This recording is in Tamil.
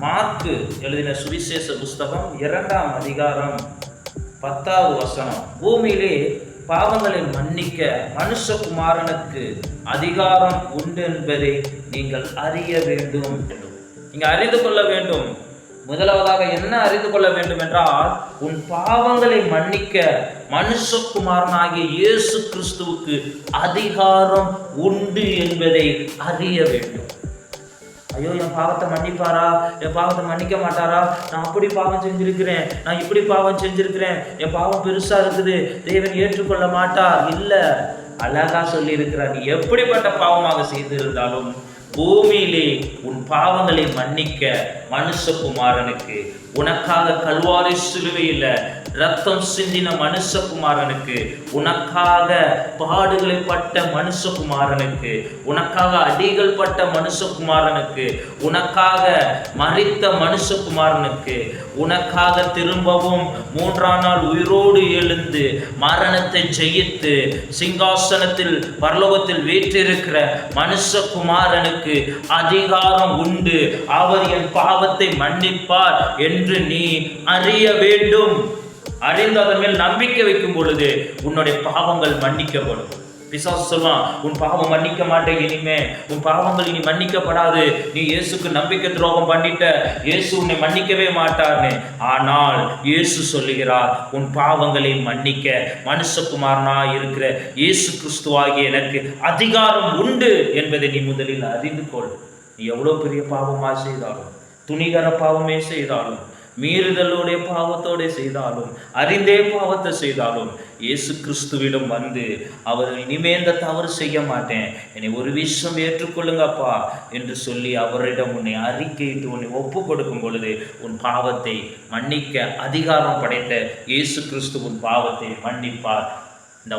மார்க்கு எழுதின சுவிசேஷ புஸ்தகம் 2ஆம் அதிகாரம் 10வது வசனம். பூமியிலே பாவங்களை மன்னிக்க மனுஷகுமாரனுக்கு அதிகாரம் உண்டு என்பதை நீங்கள் அறிய வேண்டும். நீங்க அறிந்து கொள்ள வேண்டும். முதலாவதாக என்ன அறிந்து கொள்ள வேண்டும் என்றால், உன் பாவங்களை மன்னிக்க மனுஷகுமாரனாகிய இயேசு கிறிஸ்துவுக்கு அதிகாரம் உண்டு என்பதை அறிய வேண்டும். ஐயோ, என் பாவத்தை மன்னிப்பாரா, என் பாவத்தை மன்னிக்க மாட்டாரா, நான் அப்படி பாவம் செஞ்சிருக்கிறேன், நான் இப்படி பாவம் செஞ்சிருக்கிறேன், என் பாவம் பெருசா இருக்குது, தேவன் ஏற்றுக்கொள்ள மாட்டார். இல்ல, அழகா சொல்லி இருக்கிறார், நீ எப்படிப்பட்ட பாவமாக செய்திருந்தாலும் பூமியிலே உன் பாவங்களை மன்னிக்க மனுஷகுமாரனுக்கு, உனக்காக கல்வாரி சிலுவையில் ரத்தம் சிந்தின மனுஷகுமாரனுக்கு, உனக்காக பாடுகளை பட்ட மனுஷகுமாரனுக்கு, உனக்காக அடிகள் பட்ட மனுஷகுமாரனுக்கு, உனக்காக மரித்த மனுஷகுமாரனுக்கு, உனக்காக திரும்பவும் 3ஆம் நாள் உயிரோடு எழுந்து மரணத்தை ஜெயித்து சிங்காசனத்தில் பரலோகத்தில் வீற்றிருக்கிற மனுஷகுமாரனுக்கு அதிகாரம் உண்டு. அவர் என் பாவத்தை மன்னிப்பார் என்று நீ அறிய வேண்டும். அறிந்து அதன் மேல் நம்பிக்கை வைக்கும் பொழுது உன்னுடைய பாவங்கள் மன்னிக்கப்படும். பிசாசு சொல்வான், உன் பாவம் மன்னிக்க மாட்டேன், இனிமே உன் பாவங்கள் இனி மன்னிக்கப்படாது, நீ இயேசுக்கு நம்பிக்கை துரோகம் பண்ணிட்ட, இயேசு உன்னை மன்னிக்கவே மாட்டார்னு. ஆனால் இயேசு சொல்லுகிறார், உன் பாவங்களை மன்னிக்க மனுஷகுமாரனா இருக்கிற இயேசு கிறிஸ்துவாகிய எனக்கு அதிகாரம் உண்டு என்பதை நீ முதலில் அறிந்து கொள். நீ எவ்வளவு பெரிய பாவமா செய்தாலும், துணிகர பாவமே செய்தாலும், மீறுதலுடைய பாவத்தோட செய்தாலும், அறிந்தே பாவத்தை செய்தாலும், இயேசு கிறிஸ்துவிடம் வந்து அவர் இனிமே இந்த தவறு செய்ய மாட்டேன், என்னை ஒரு விஷயம் ஏற்றுக்கொள்ளுங்கப்பா என்று சொல்லி அவரிடம் உன்னை அறிக்கையிட்டு உன்னை ஒப்பு கொடுக்கும் பொழுது உன் பாவத்தை மன்னிக்க அதிகாரம் படைத்த இயேசு கிறிஸ்து உன் பாவத்தை மன்னிப்பார். இந்த